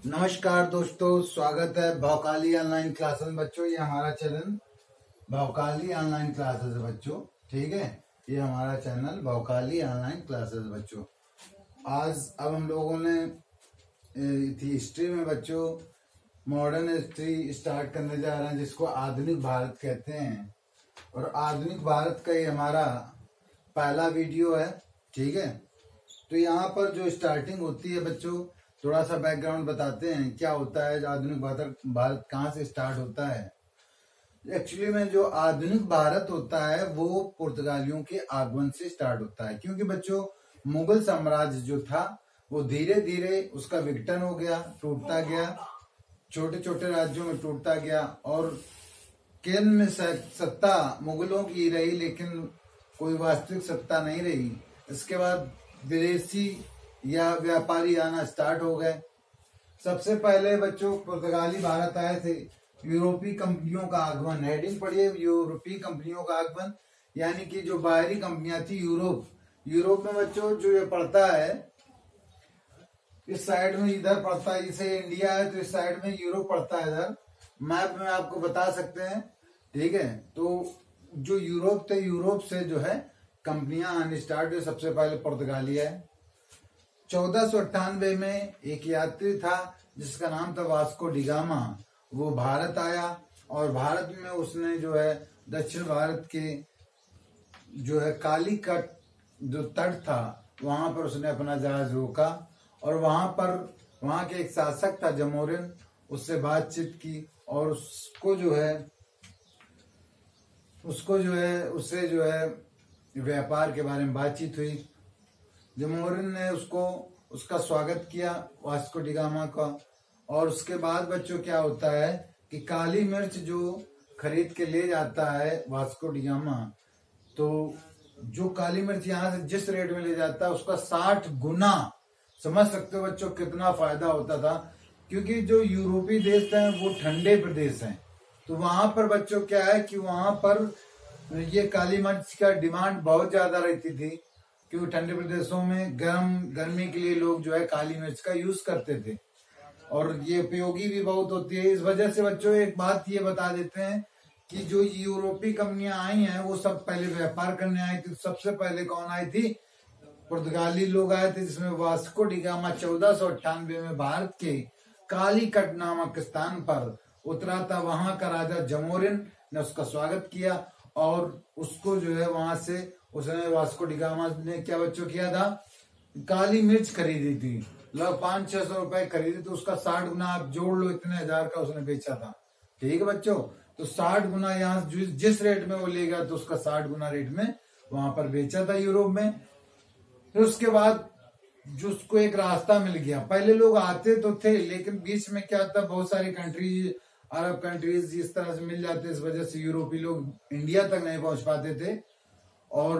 नमस्कार दोस्तों, स्वागत है भौकाली ऑनलाइन क्लासेस में। बच्चों, ये हमारा चैनल भौकाली ऑनलाइन क्लासेस है बच्चों। ठीक है, ये हमारा चैनल भौकाली ऑनलाइन क्लासेस बच्चों। आज अब हम लोगों ने थी हिस्ट्री में बच्चों मॉडर्न हिस्ट्री स्टार्ट करने जा रहे हैं, जिसको आधुनिक भारत कहते हैं। और आधुनिक भारत का ये हमारा पहला वीडियो है। ठीक है, तो यहाँ पर जो स्टार्टिंग होती है बच्चों, थोड़ा सा बैकग्राउंड बताते हैं क्या होता है। आधुनिक भारत कहाँ से स्टार्ट होता है। एक्चुअली में जो आधुनिक भारत होता है वो पुर्तगालियों के आगमन से स्टार्ट होता है, क्योंकि बच्चों मुगल साम्राज्य जो था वो धीरे धीरे उसका विघटन हो गया, टूटता गया, छोटे छोटे राज्यों में टूटता गया। और केंद्र में सत्ता मुगलों की रही, लेकिन कोई वास्तविक सत्ता नहीं रही। इसके बाद विदेशी या व्यापारी आना स्टार्ट हो गए। सबसे पहले बच्चों पुर्तगाली भारत आए थे। यूरोपीय कंपनियों का आगमन, हेडिंग पढ़िए, यूरोपीय कंपनियों का आगमन, यानी कि जो बाहरी कंपनियां थी यूरोप में बच्चों जो ये पड़ता है, इस साइड में इधर पड़ता है, इसे इंडिया है तो इस साइड में यूरोप पड़ता है। इधर मैप में आपको बता सकते हैं। ठीक है, तो जो यूरोप थे, यूरोप से जो है कंपनियां आने स्टार्ट हुई। सबसे पहले पुर्तगाली है। 1498 में एक यात्री था जिसका नाम था वास्को डिगामा। वो भारत आया और भारत में उसने जो है दक्षिण भारत के जो है कालीकट जो तट था वहां पर उसने अपना जहाज रोका और वहां के एक शासक था जमोरिन, उससे बातचीत की और उससे जो है व्यापार के बारे में बातचीत हुई। जमोरिन ने उसका स्वागत किया वास्को डिगामा का। और उसके बाद बच्चों क्या होता है कि काली मिर्च जो खरीद के ले जाता है वास्को डिगामा, तो जो काली मिर्च यहाँ से जिस रेट में ले जाता है उसका 60 गुना, समझ सकते हो बच्चों कितना फायदा होता था। क्योंकि जो यूरोपीय देश हैं वो ठंडे प्रदेश हैं, तो वहां पर बच्चों क्या है कि वहां पर ये काली मिर्च का डिमांड बहुत ज्यादा रहती थी, क्योंकि ठंडे प्रदेशों में गर्मी के लिए लोग जो है काली मिर्च का यूज करते थे और ये उपयोगी भी बहुत होती है। इस वजह से बच्चों एक बात ये बता देते हैं कि जो यूरोपीय कंपनियां आई हैं वो सब पहले व्यापार करने आई थी। सबसे पहले कौन आई थी? पुर्तगाली लोग आए थे, जिसमें वास्को डिगामा 1498 में भारत के कालीकट नामक स्थान पर उतरा था। वहां का राजा जमोरिन ने उसका स्वागत किया और उसको जो है वहां से उसने वास्को डिगामा ने क्या बच्चों किया था, काली मिर्च खरीदी थी। लगभग 500-600 रुपए खरीदी, तो उसका 60 गुना आप जोड़ लो, इतने हजार का उसने बेचा था। ठीक है बच्चों, तो 60 गुना यहाँ जिस रेट में वो ले गया तो उसका 60 गुना रेट में वहां पर बेचा था यूरोप में। फिर उसके बाद जो उसको एक रास्ता मिल गया। पहले लोग आते तो थे, लेकिन बीच में क्या था, बहुत सारी कंट्रीज, अरब कंट्रीज इस तरह से मिल जाते, इस वजह से यूरोपीय लोग इंडिया तक नहीं पहुंच पाते थे। और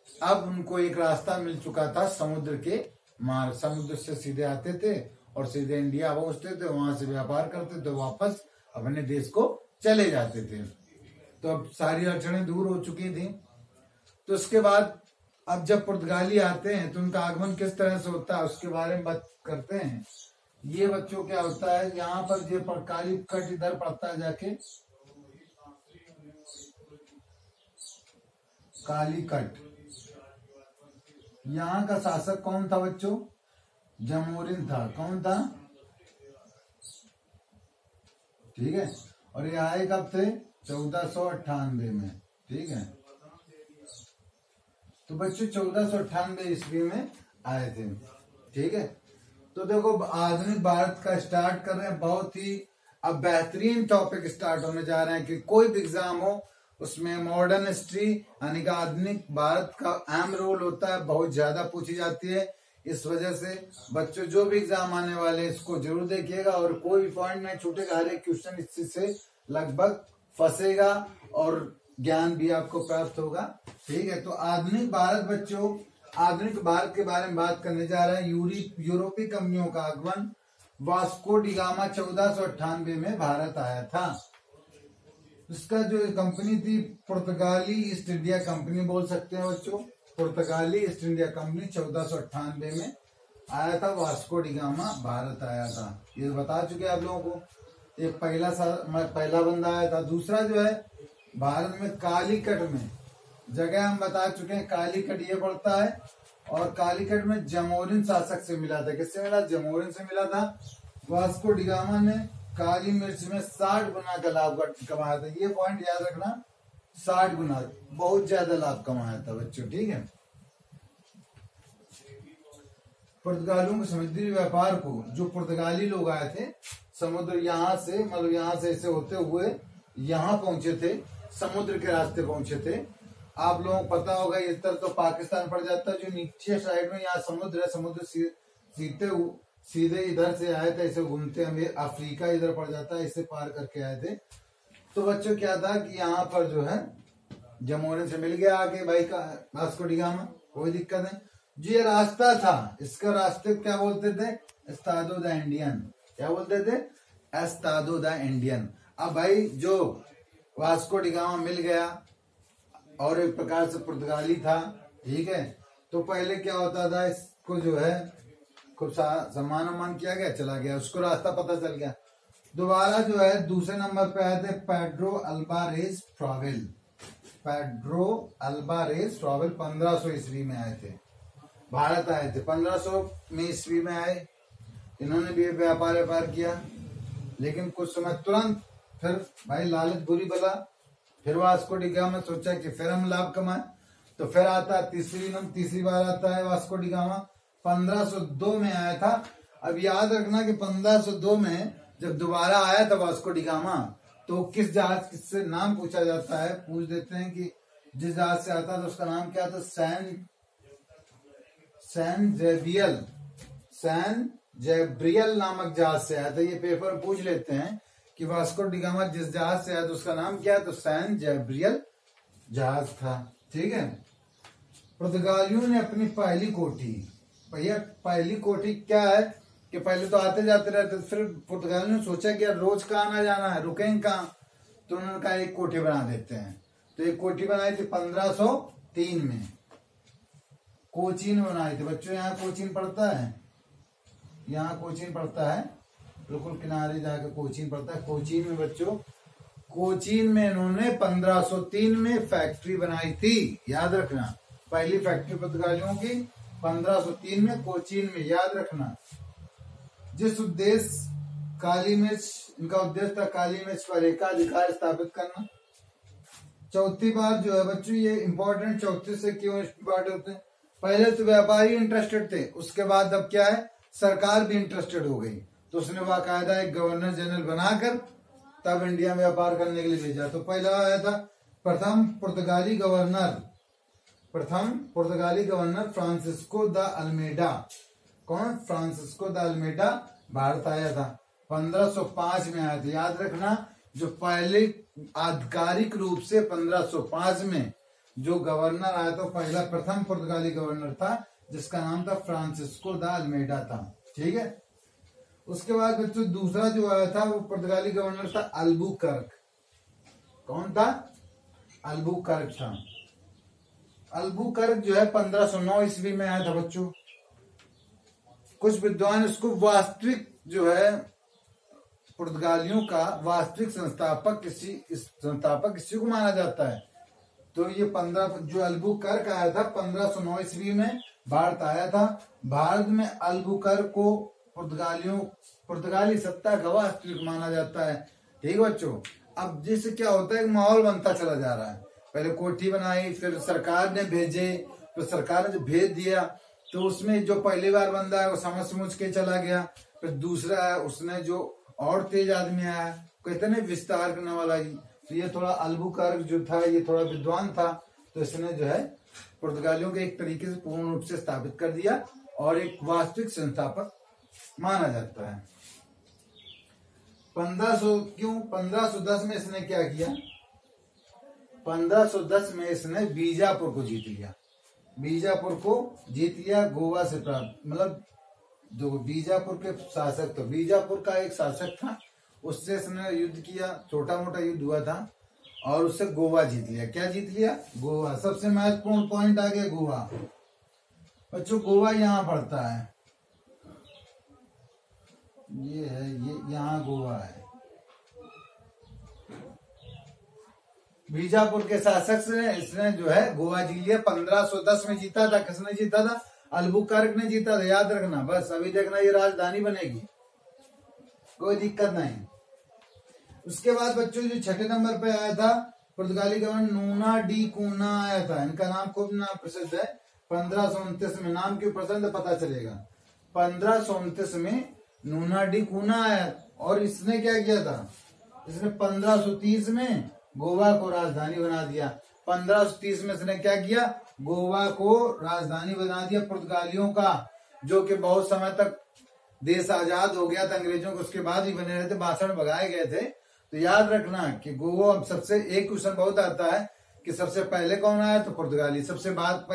अब उनको एक रास्ता मिल चुका था समुद्र के मार्ग, समुद्र से सीधे आते थे और सीधे इंडिया पहुंचते थे, वहां से व्यापार करते थे, वापस अपने देश को चले जाते थे। तो अब सारी अड़चनें दूर हो चुकी थी। तो उसके बाद अब जब पुर्तगाली आते हैं तो उनका आगमन किस तरह से होता है उसके बारे में बात करते हैं। ये बच्चों क्या होता है, यहाँ पर ये कालीकट इधर पड़ता है जाके, कालीकट। यहाँ का शासक कौन था बच्चों? जमोरिन था। कौन था? ठीक है, और ये आए कब थे? 1498 में। ठीक है, तो बच्चों 1498 ईस्वी में आए थे। ठीक है, तो देखो आधुनिक भारत का स्टार्ट कर रहे हैं। बहुत ही अब बेहतरीन टॉपिक स्टार्ट होने जा रहे हैं कि कोई भी एग्जाम हो उसमें मॉडर्न हिस्ट्री यानी कि आधुनिक भारत का अहम रोल होता है, बहुत ज्यादा पूछी जाती है। इस वजह से बच्चों जो भी एग्जाम आने वाले हैं इसको जरूर देखिएगा और कोई भी पॉइंट नहीं छूटेगा। हर एक क्वेश्चन इससे लगभग फंसेगा और ज्ञान भी आपको प्राप्त होगा। ठीक है, तो आधुनिक भारत बच्चों, आधुनिक भारत के बारे में बात करने जा रहे हैं। यूरोपीय कंपनियों का आगमन, वास्को डिगामा 1498 में भारत आया था। इसका जो कंपनी थी पुर्तगाली ईस्ट इंडिया कंपनी बोल सकते हैं बच्चों। पुर्तगाली ईस्ट इंडिया कंपनी 1498 में आया था वास्को डी गामा भारत आया था, ये बता चुके आप लोगों को। एक पहला बंदा आया था। दूसरा जो है भारत में कालीकट में जगह हम बता चुके हैं, कालीकट ये पड़ता है। और कालीकट में जमोरिन शासक से मिला था। किससे मिला? जमोरिन से मिला था। वास्को डी गामा ने काली मिर्च में 60 गुना का लाभ कमाया था। ये पॉइंट याद रखना, 60 गुना, बहुत ज्यादा लाभ कमाया था बच्चों, ठीक है। पुर्तगालियों के समुद्री व्यापार को, जो पुर्तगाली लोग आए थे समुद्र यहाँ से, मतलब यहाँ से ऐसे होते हुए यहाँ पहुंचे थे, समुद्र के रास्ते पहुंचे थे। आप लोगों को पता होगा इस तरह तो पाकिस्तान पड़ जाता है, जो नीचे साइड में यहाँ समुद्र है, समुद्र सीधे इधर से आए थे, ऐसे घूमते हमें अफ्रीका इधर पड़ जाता है, इसे पार करके आए थे। तो बच्चों क्या था कि यहाँ पर जो है जमोरिन से मिल गया आके भाई का वास्को डी गामा, कोई दिक्कत है। जो ये रास्ता था, इसका रास्ते क्या बोलते थे? Estado the Indian. क्या बोलते थे? Estado the Indian. अब भाई जो वास्को डी गामा मिल गया और एक प्रकार से पुर्तगाली था, ठीक है। तो पहले क्या होता था, इसको जो है खूब सम्मान किया गया, चला गया, उसको रास्ता पता चल गया। दोबारा जो है दूसरे नंबर पे आए थे पेड्रो अल्बारेज ट्रैवल। पेड्रो अल्बारेज ट्रैवल 1500 ईस्वी में आए थे, भारत आए थे 1500 में ईस्वी में आए। इन्होंने भी व्यापार किया, लेकिन कुछ समय तुरंत फिर भाई लालच बुरी बला, फिर वास्को डी गामा सोचा कि फिर हम लाभ कमाए, तो फिर आता तीसरी बार आता है वास्को डी गामा। 1502 में आया था। अब याद रखना कि 1502 में जब दोबारा आया था वास्को डी गामा, तो किस जहाज से नाम पूछा जाता है, पूछ देते हैं कि जिस जहाज से आता था उसका नाम क्या था? सैन जेब्रियल नामक जहाज से आया था। ये पेपर पूछ लेते हैं कि वास्को डी गामा जिस जहाज से आया था उसका नाम क्या है, तो सैन जेब्रियल जहाज था, ठीक है। पुर्तगालियों ने अपनी पहली कोठी, भैया पहली कोठी क्या है कि पहले तो आते जाते रहते, फिर पुर्तगालियों ने सोचा कि यार रोज कहाँ आना जाना है, रुकेंगे कहाँ, तो उन्होंने कहा एक कोठी बना देते हैं। तो एक कोठी बनाई थी 1503 में, कोचीन बनाई थी। बच्चों यहाँ कोचीन पड़ता है, यहाँ कोचीन पड़ता है, बिल्कुल किनारे जाकर कोचीन पड़ता है। कोचीन में बच्चों, कोचीन में इन्होंने 1503 में फैक्ट्री बनाई थी, याद रखना। पहली फैक्ट्री पुर्तगालियों की 1503 में कोचीन में, याद रखना। जिस उद्देश्य काली मिर्च, इनका उद्देश्य था काली मिर्च पर एकाधिकार स्थापित करना। चौथी बात जो है बच्चों, ये इंपॉर्टेंट, चौथे से क्यों इंपॉर्टेंट होते हैं? पहले तो व्यापारी इंटरेस्टेड थे, उसके बाद अब क्या है, सरकार भी इंटरेस्टेड हो गई, तो उसने बाकायदा एक गवर्नर जनरल बनाकर तब इंडिया में व्यापार करने के लिए भेजा। तो पहला आया था प्रथम पुर्तगाली गवर्नर फ्रांसिस्को द अल्मेडा। कौन? फ्रांसिस्को द अल्मेडा भारत आया था, 1505 में आया था, याद रखना। जो पहले आधिकारिक रूप से 1505 में जो गवर्नर आया था, पहला प्रथम पुर्तगाली गवर्नर था, जिसका नाम था फ्रांसिस्को द अल्मेडा था, ठीक है। उसके बाद बच्चों दूसरा जो आया था वो पुर्तगाली गवर्नर था अल्बुकर्क। कौन था? अल्बुकर्क था। अल्बुकर्क जो है 1509 ईस्वी में आया था बच्चों। कुछ विद्वान इसको वास्तविक जो है पुर्तगालियों का वास्तविक संस्थापक किसी को माना जाता है। तो ये 15 जो अल्बुकर्क आया था 1509 ईस्वी में भारत आया था। भारत में अल्बुकर्क को पुर्तगाली सत्ता का वास्तविक माना जाता है, ठीक बच्चों। अब जिससे क्या होता है, माहौल बनता चला जा रहा है। पहले कोठी बनाई, फिर सरकार ने भेजे, तो सरकार ने जो भेज दिया तो उसमें जो पहली बार बंदा है वो समझ के चला गया। फिर दूसरा है, उसने जो और तेज आदमी आया, कहते ना विस्तार करने वाला, तो ये थोड़ा अल्बुकर्क जो था ये थोड़ा विद्वान था, तो इसने जो है पुर्तगालियों के एक तरीके से पूर्ण रूप से स्थापित कर दिया और एक वास्तविक संस्थापक माना जाता है। 1510 में इसने क्या किया? 1510 में इसने बीजापुर को जीत लिया। गोवा से प्राप्त, मतलब जो बीजापुर के शासक, तो बीजापुर का एक शासक था, उससे इसने युद्ध किया, छोटा मोटा युद्ध हुआ था और उससे गोवा जीत लिया। क्या जीत लिया? गोवा। सबसे महत्वपूर्ण पॉइंट आ गया गोवा। बच्चों गोवा यहाँ पड़ता है, ये है, ये यहाँ गोवा है। बीजापुर के शासक ने इसने जो है गोवा जीत लिया। 1510 में जीता था। किसने जीता था? अल्बुकर्क ने जीता था, याद रखना। बस अभी देखना ये राजधानी बनेगी, कोई दिक्कत नहीं। उसके बाद बच्चों जो छठे नंबर पे आया था पुर्तगाली गवर्नर नूना डी कूना आया था। इनका नाम खूब नाम प्रसिद्ध है। 1529 में, नाम क्यों प्रसिद्ध पता चलेगा। 1529 में नूना डी कूना आया और इसने क्या किया था? इसने 1530 में गोवा को राजधानी बना दिया। 1530 में इसने क्या किया? गोवा को राजधानी बना दिया पुर्तगालियों का, जो कि बहुत समय तक देश आजाद हो गया था अंग्रेजों को, उसके बाद ही बने रहे थे, भाषण भगाए गए थे। तो याद रखना कि गोवा सबसे, एक क्वेश्चन बहुत आता है कि सबसे पहले कौन आया? तो पुर्तगाली। सबसे बाद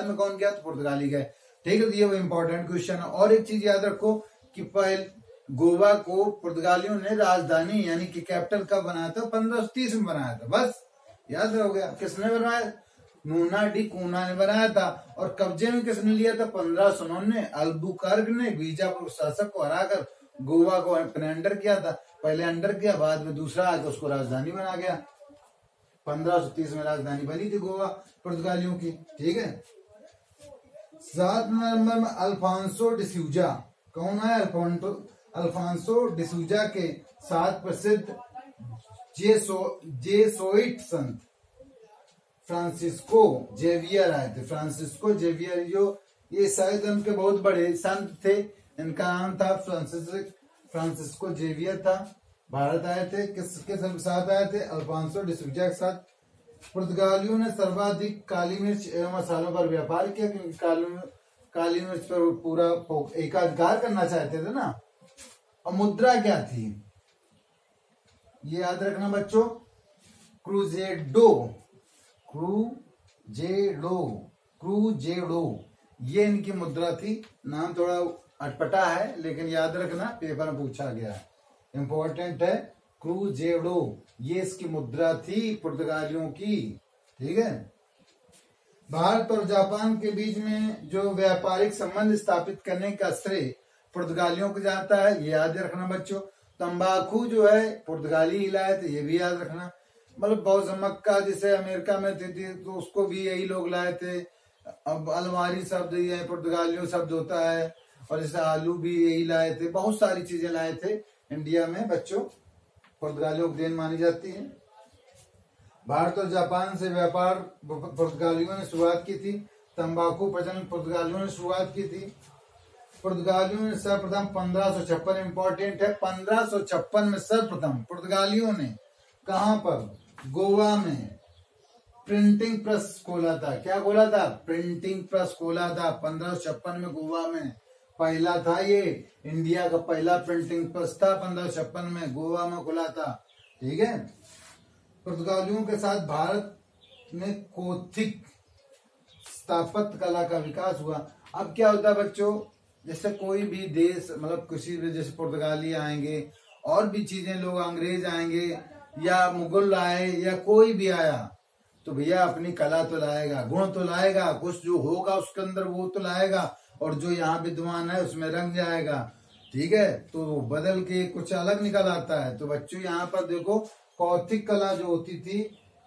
में कौन गया? तो पुर्तगाली गए। ठीक है, तो ये वो इम्पोर्टेंट क्वेश्चन है। और एक चीज याद रखो कि पहले गोवा को पुर्तगालियों ने राजधानी यानी कि कैपिटल कब बनाया था? 1530 में बनाया था। बस याद हो गया। किसने बनाया? नूना डी कूना ने बनाया था। और कब्जे में किसने लिया था? 1509 में अल्बुकर्क ने बीजापुर शासक को हराकर गोवा को अपने अंडर किया था। पहले अंडर किया, बाद में दूसरा आया तो उसको राजधानी बना गया। 1530 में राजधानी बनी थी गोवा पुर्तगालियों की। ठीक है। 7 नंबर में अल्फांसो डिसूजा। कौन है? अल्फांसो डिसूजा के 7 प्रसिद्ध जेसोइट संत फ्रांसिस्को जेवियर आए थे। फ्रांसिस्को जेवियर जो ये शायद उनके बहुत बड़े संत थे। इनका नाम था फ्रांसिस्को जेवियर था। भारत आए थे। किसके साथ आए थे? अल्फांसो डिसूजा के साथ। पुर्तगालियों ने सर्वाधिक काली मिर्च एवं मसालों पर व्यापार किया, क्योंकि काली मिर्च पर पूरा एकाधिकार करना चाहते थे ना। और मुद्रा क्या थी? ये याद रखना बच्चों, क्रूजेडो ये इनकी मुद्रा थी। नाम थोड़ा अटपटा है लेकिन याद रखना, पेपर में पूछा गया है, इंपॉर्टेंट है। क्रूजेडो ये इसकी मुद्रा थी पुर्तगालियों की। ठीक है। भारत और जापान के बीच में जो व्यापारिक संबंध स्थापित करने का श्रेय पुर्तगालियों को जाता है, ये याद रखना बच्चों। तंबाकू जो है पुर्तगाली ही लाए थे, ये भी याद रखना। मतलब बहुत मक्का जिसे अमेरिका में थी तो उसको भी यही लोग लाए थे। अब अलमारी शब्द ये पुर्तगालियों शब्द होता है। और जैसे आलू भी यही लाए थे। बहुत सारी चीजें लाए थे इंडिया में बच्चों, पुर्तगालियों की देन मानी जाती है। भारत और जापान से व्यापार पुर्तगालियों ने शुरुआत की थी। तंबाकू प्रचलन पुर्तगालियों ने शुरुआत की थी। पुर्तगालियों ने सर्वप्रथम 1556, इंपॉर्टेंट है, 1556 में सर्वप्रथम पुर्तगालियों ने कहां पर? गोवा में प्रिंटिंग प्रेस खोला था। क्या खोला था? प्रिंटिंग प्रेस खोला था। 1556 में गोवा में पहला था ये। इंडिया का पहला प्रिंटिंग प्रेस था 1556 में गोवा में खुला था। ठीक है। पुर्तगालियों के साथ भारत में कोथिक स्थापत्य कला का विकास हुआ। अब क्या होता है बच्चों, जैसे कोई भी देश, मतलब किसी भी, जैसे पुर्तगाली आएंगे और भी चीजें, लोग अंग्रेज आएंगे या मुगल आए या कोई भी आया, तो भैया अपनी कला तो लाएगा, गुण तो लाएगा, कुछ जो होगा उसके अंदर वो तो लाएगा, और जो यहाँ विद्वान है उसमें रंग जाएगा। ठीक है। तो बदल के कुछ अलग निकल आता है। तो बच्चों यहाँ पर देखो, कौथिक कला जो होती थी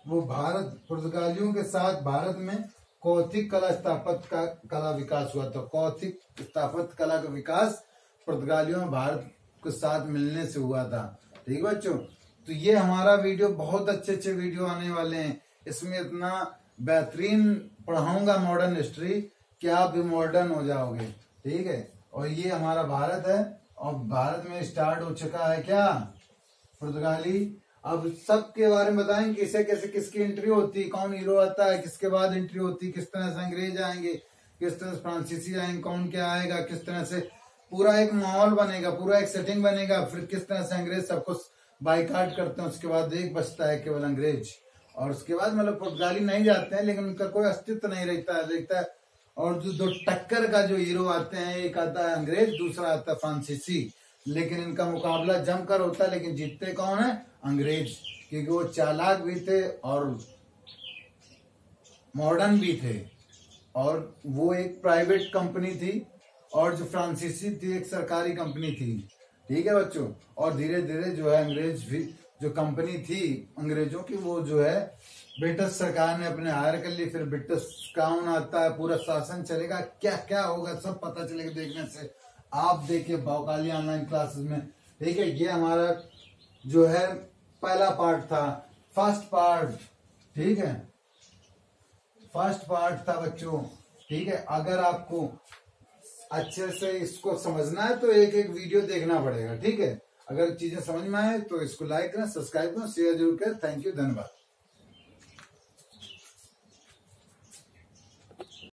वो भारत, पुर्तगालियों के साथ भारत में कौथिक कला स्थापत्य कला विकास हुआ था। कौथिक स्थापत्य कला का विकास पुर्तगालियों में भारत के साथ मिलने से हुआ था। ठीक है बच्चों। तो ये हमारा वीडियो, बहुत अच्छे अच्छे वीडियो आने वाले हैं। इसमें इतना बेहतरीन पढ़ाऊंगा मॉडर्न हिस्ट्री कि आप भी मॉडर्न हो जाओगे। ठीक है। और ये हमारा भारत है, और भारत में स्टार्ट हो चुका है क्या? पुर्तगाली। अब सबके बारे में बताएंगे कैसे कैसे किसकी एंट्री होती, कौन हीरो आता है, किसके बाद एंट्री होती, किस तरह से अंग्रेज आएंगे, किस तरह से फ्रांसीसी आएंगे, कौन क्या आएगा, किस तरह से पूरा एक माहौल बनेगा, पूरा एक सेटिंग बनेगा। फिर किस तरह से अंग्रेज सब कुछ बाइकाट करते हैं। उसके बाद एक बचता है केवल अंग्रेज, और उसके बाद मतलब पुर्तगाली नहीं जाते हैं, लेकिन उनका कोई अस्तित्व नहीं रहता है। और जो दो टक्कर का जो हीरो आते हैं, एक आता है अंग्रेज, दूसरा आता है फ्रांसीसी। लेकिन इनका मुकाबला जमकर होता है, लेकिन जीतते कौन है? अंग्रेज, क्योंकि वो चालाक भी थे और मॉडर्न भी थे, और वो एक प्राइवेट कंपनी थी, और जो फ्रांसीसी थी एक सरकारी कंपनी थी। ठीक है बच्चों। और धीरे धीरे जो है अंग्रेज भी, जो कंपनी थी अंग्रेजों की, वो जो है ब्रिटिश सरकार ने अपने हायर कर ली। फिर ब्रिटिश काउन आता है, पूरा शासन चलेगा, क्या क्या होगा सब पता चलेगा देखने से। आप देखिए भौकाली ऑनलाइन क्लासेस में, ठीक है। ये हमारा जो है पहला पार्ट था, फर्स्ट पार्ट, ठीक है, फर्स्ट पार्ट था बच्चों, ठीक है। अगर आपको अच्छे से इसको समझना है तो एक एक वीडियो देखना पड़ेगा, ठीक है। अगर चीजें समझ में आए तो इसको लाइक करें, सब्सक्राइब करें, शेयर जरूर करें। थैंक यू, धन्यवाद।